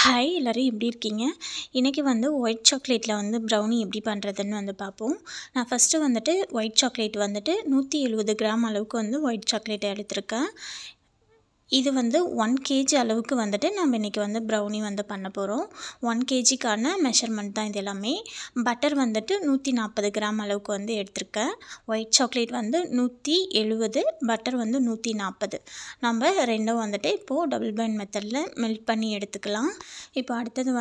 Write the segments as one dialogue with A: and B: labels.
A: Hi எல்லோரும் எப்படி இருக்கீங்க? இன்றைக்கி ஒயிட் சாக்லேட்டில் ப்ரௌனி எப்படி பண்ணுறதுன்னு பார்ப்போம். நான் ஃபஸ்ட்டு ஒயிட் சாக்லேட் 170 கிராம் அளவுக்கு ஒயிட் சாக்லேட் எடுத்திருக்கேன். இது 1 கேஜி அளவுக்கு நம்ம இன்றைக்கி ப்ரௌனி பண்ண போகிறோம். 1 கேஜிக்கான மெஷர்மெண்ட் தான் இது எல்லாமே. பட்டர் 140 கிராம் அளவுக்கு எடுத்திருக்கேன். White chocolate 170, butter 140. நம்ம ரெண்டும் இப்போது டபுள் பாயில் மெத்தடில் மெல்ட் பண்ணி எடுத்துக்கலாம். இப்போ அடுத்தது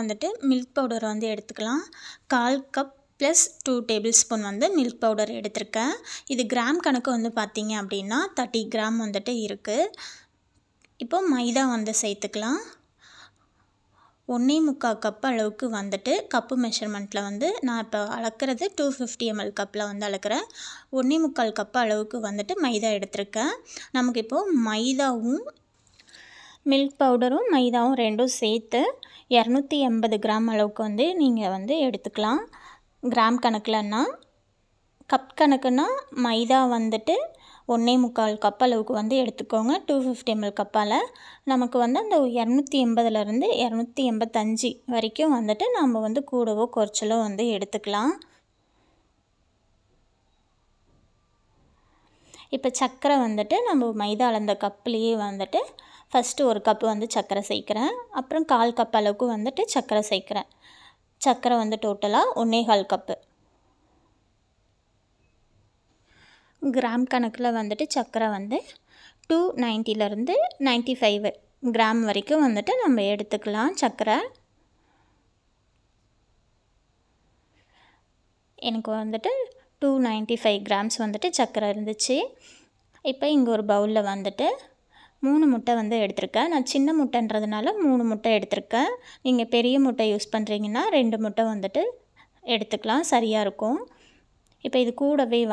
A: மில்க் பவுடர் எடுத்துக்கலாம். 1/4 cup plus 2 table spoon milk powder எடுத்திருக்கேன். இது கிராம் கணக்கு பார்த்தீங்க அப்படின்னா 30 கிராம் இருக்குது. இப்போ மைதா சேர்த்துக்கலாம். 1.25 கப் அளவுக்கு கப்பு மெஷர்மெண்ட்டில் நான் இப்போ அளக்கிறது 250 ml கப்பில் அளக்கிறேன். 1.25 கப் அளவுக்கு மைதா எடுத்திருக்கேன். நமக்கு இப்போது மைதாவும் மில்க் பவுடரும் மைதாவும் ரெண்டும் சேர்த்து 280 கிராம் அளவுக்கு நீங்கள் எடுத்துக்கலாம். கிராம் கணக்கில்னா, கப் கணக்குன்னா மைதா 1.25 கப் அளவுக்கு எடுத்துக்கோங்க. 250 ml கப்பால் நமக்கு அந்த 280லேருந்து 285 வரைக்கும் நம்ம கூடவோ குறைச்சலோ எடுத்துக்கலாம். இப்போ சர்க்கரை நம்ம மைதா அளந்த கப்லேயே ஃபஸ்ட்டு 1 கப்பு சர்க்கரை சேர்க்குறேன். அப்புறம் 1/4 கப் அளவுக்கு சர்க்கரை சேர்க்குறேன். சர்க்கரை டோட்டலாக 1.25 கப்பு. கிராம் கணக்கில் சர்க்கரை 290லேருந்து 95 கிராம் வரைக்கும் நம்ம எடுத்துக்கலாம். சர்க்கரை எனக்கு 295 கிராம்ஸ் சர்க்கரை இருந்துச்சு. இப்போ இங்கே ஒரு பவுலில் 3 முட்டை எடுத்திருக்கேன். நான் சின்ன முட்டைன்றதுனால 3 முட்டை எடுத்திருக்கேன். நீங்கள் பெரிய முட்டை யூஸ் பண்ணுறீங்கன்னா 2 முட்டை எடுத்துக்கலாம், சரியாக இருக்கும். இப்போ இது கூடவே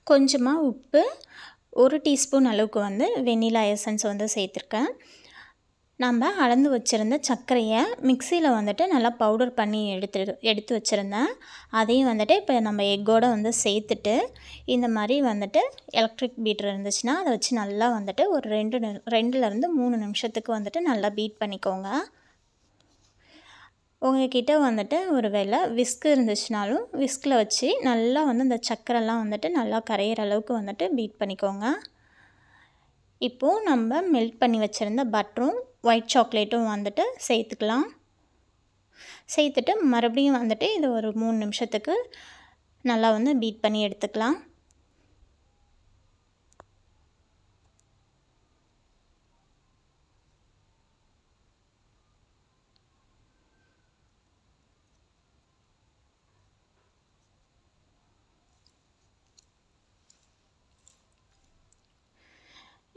A: கொஞ்சமாக உப்பு, 1 டீஸ்பூன் அளவுக்கு வெண்ணிலா எசன்ஸ் சேர்த்துருக்கேன். நம்ம அளந்து வச்சுருந்த சர்க்கரையை மிக்சியில் நல்லா பவுடர் பண்ணி எடுத்து வச்சுருந்தேன். அதையும் இப்போ நம்ம எக்கோடு சேர்த்துட்டு இந்த மாதிரி எலக்ட்ரிக் பீட்டர் இருந்துச்சுன்னா அதை வச்சு நல்லா ஒரு 2லேருந்து 3 நிமிஷத்துக்கு நல்லா பீட் பண்ணிக்கோங்க. உங்கள்கிட்ட ஒரு வேளை விஸ்க் இருந்துச்சுனாலும் விஸ்கில் வச்சு நல்லா இந்த சர்க்கரைலாம் நல்லா கரையிற அளவுக்கு பீட் பண்ணிக்கோங்க. இப்போது நம்ம மெல்ட் பண்ணி வச்சுருந்த பட்டரும் ஒயிட் சாக்லேட்டும் சேர்த்துக்கலாம். சேர்த்துட்டு மறுபடியும் இது ஒரு 3 நிமிஷத்துக்கு நல்லா பீட் பண்ணி எடுத்துக்கலாம்.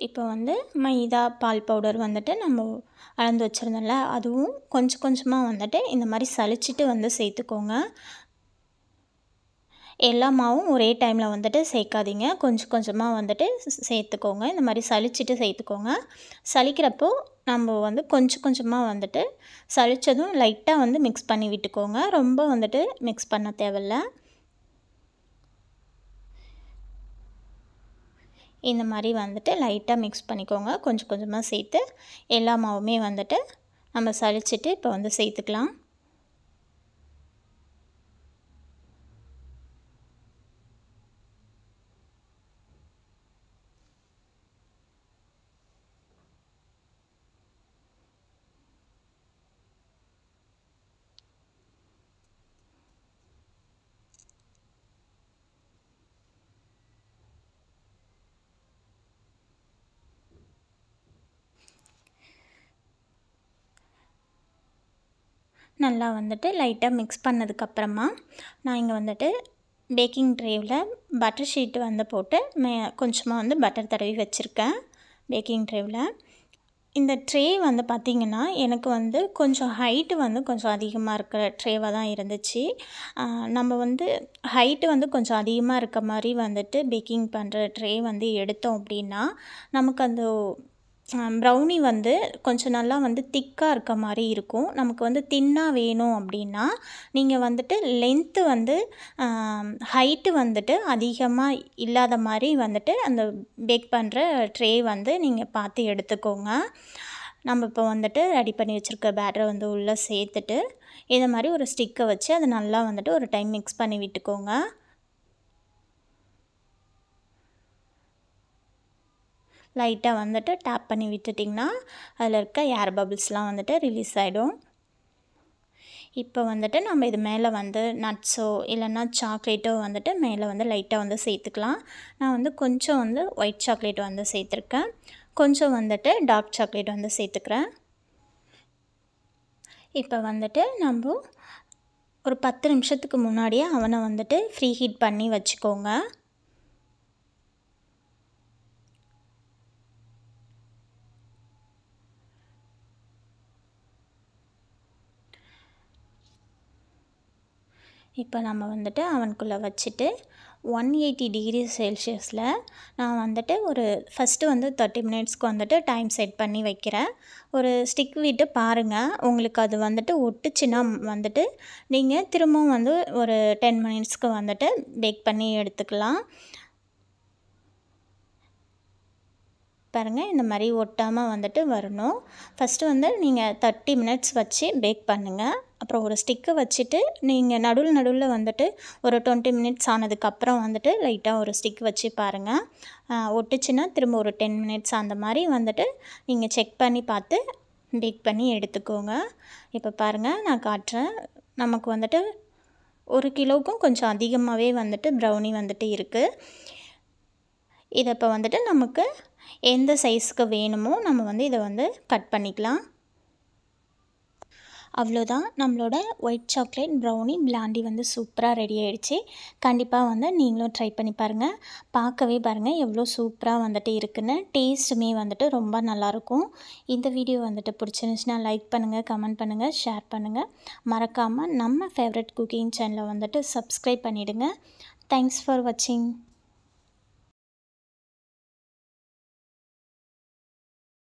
A: இப்போ மைதா பால் பவுடர் நம்ம அளந்து வச்சுருந்தோம்ல, அதுவும் கொஞ்சம் கொஞ்சமாக இந்த மாதிரி சலிச்சிட்டு சேர்த்துக்கோங்க. எல்லா மாவும் ஒரே டைமில் சேர்க்காதீங்க. கொஞ்சம் கொஞ்சமாக சேர்த்துக்கோங்க. இந்த மாதிரி சலிச்சிட்டு சேர்த்துக்கோங்க. சலிக்கிறப்போ நம்ம கொஞ்சம் கொஞ்சமாக சலிச்சதும் லைட்டாக மிக்ஸ் பண்ணி விட்டுக்கோங்க. ரொம்ப மிக்ஸ் பண்ண தேவையில்ல. இந்த மாதிரி லைட்டாக மிக்ஸ் பண்ணிக்கோங்க. கொஞ்சம் கொஞ்சமாக சேர்த்து எல்லா மாவுமே நம்ம சலிச்சிட்டு இப்போ சேர்த்துக்கலாம். நல்லா லைட்டாக மிக்ஸ் பண்ணதுக்கப்புறமா நான் இங்கே பேக்கிங் ட்ரேவில் பட்டர் ஷீட்டு போட்டு கொஞ்சமாக பட்டர் தடவி வச்சுருக்கேன் பேக்கிங் ட்ரேவில். இந்த ட்ரே பார்த்திங்கன்னா எனக்கு கொஞ்சம் ஹைட்டு கொஞ்சம் அதிகமாக இருக்கிற ட்ரேவாக தான் இருந்துச்சு. நம்ம ஹைட்டு கொஞ்சம் அதிகமாக இருக்க மாதிரி பேக்கிங் பண்ணுற ட்ரே எடுத்தோம் அப்படின்னா நமக்கு அந்த ப்ரௌனி கொஞ்சம் நல்லா திக்காக இருக்க மாதிரி இருக்கும். நமக்கு தின்னாக வேணும் அப்படின்னா நீங்கள் லென்த்து ஹைட்டு அதிகமாக இல்லாத மாதிரி அந்த பேக் பண்ணுற ட்ரே நீங்கள் பார்த்து எடுத்துக்கோங்க. நம்ம இப்போ வந்துட்டு ரெடி பண்ணி வச்சுருக்க பேட்டரை வந்து உள்ளே சேர்த்துட்டு இதை மாதிரி ஒரு ஸ்டிக்கை வச்சு அதை நல்லா வந்துட்டு ஒரு டைம் மிக்ஸ் பண்ணி விட்டுக்கோங்க. லைட்டாக வந்துட்டு டேப் பண்ணி விட்டுட்டிங்கன்னா அதில் இருக்க ஏர் பபிள்ஸ்லாம் வந்துட்டு ரிலீஸ் ஆகிடும். இப்போ வந்துட்டு நம்ம இது மேலே வந்து நட்ஸோ இல்லைன்னா சாக்லேட்டோ வந்துட்டு மேலே வந்து லைட்டாக வந்து சேர்த்துக்கலாம். நான் வந்து கொஞ்சம் வந்து ஒயிட் சாக்லேட் வந்து சேர்த்துருக்கேன், கொஞ்சம் வந்துட்டு டார்க் சாக்லேட் வந்து சேர்த்துக்கிறேன். இப்போ வந்துட்டு நம்ம ஒரு 10 நிமிஷத்துக்கு முன்னாடியே அவனை வந்துட்டு ஃப்ரீ ஹீட் பண்ணி வச்சுக்கோங்க. இப்போ நம்ம வந்துட்டு அவனுக்குள்ளே வச்சுட்டு 180 டிகிரி செல்சியஸில் நான் வந்துட்டு ஒரு ஃபஸ்ட்டு வந்து 30 மினிட்ஸ்க்கு வந்துட்டு டைம் செட் பண்ணி வைக்கிறேன். ஒரு ஸ்டிக் விட்டு பாருங்கள், உங்களுக்கு அது வந்துட்டு ஒட்டுச்சுன்னா வந்துட்டு நீங்கள் திரும்பவும் வந்து ஒரு 10 மினிட்ஸ்க்கு வந்துட்டு பேக் பண்ணி எடுத்துக்கலாம். பாருங்கள், இந்த மாதிரி ஒட்டாமல் வந்துட்டு வரணும். ஃபஸ்ட்டு வந்து நீங்கள் 30 மினிட்ஸ் வச்சு பேக் பண்ணுங்கள். அப்புறம் ஒரு ஸ்டிக்கை வச்சுட்டு நீங்கள் நடுவில் வந்துட்டு ஒரு 20 மினிட்ஸ் ஆனதுக்கப்புறம் வந்துட்டு லைட்டாக ஒரு ஸ்டிக் வச்சு பாருங்கள். ஒட்டுச்சுன்னா திரும்ப ஒரு 10 மினிட்ஸ் அந்த மாதிரி வந்துட்டு நீங்கள் செக் பண்ணி பார்த்து பேக் பண்ணி எடுத்துக்கோங்க. இப்போ பாருங்கள், நான் காட்டுறேன். நமக்கு வந்துட்டு 1 கிலோவுக்கும் கொஞ்சம் அதிகமாகவே வந்துட்டு ப்ரௌனி வந்துட்டு இருக்குது. இதை இப்போ வந்துட்டு நமக்கு எந்த சைஸ்க்கு வேணுமோ நம்ம வந்து இதை வந்து கட் பண்ணிக்கலாம். அவ்வளோதான், நம்மளோட ஒயிட் சாக்லேட் ப்ரௌனி பிளாண்டி வந்து சூப்பராக ரெடி ஆகிடுச்சு. கண்டிப்பாக வந்து நீங்களும் ட்ரை பண்ணி பாருங்கள். பார்க்கவே பாருங்கள் எவ்வளோ சூப்பராக வந்துட்டு இருக்குன்னு. டேஸ்ட்டுமே வந்துட்டு ரொம்ப நல்லாயிருக்கும். இந்த வீடியோ வந்துட்டு பிடிச்சிருந்துச்சுன்னா லைக் பண்ணுங்கள், கமெண்ட் பண்ணுங்கள், ஷேர் பண்ணுங்கள். மறக்காமல் நம்ம ஃபேவரட் குக்கிங் சேனலை வந்துட்டு சப்ஸ்கிரைப் பண்ணிவிடுங்க. தேங்க்ஸ் ஃபார் வாட்சிங்.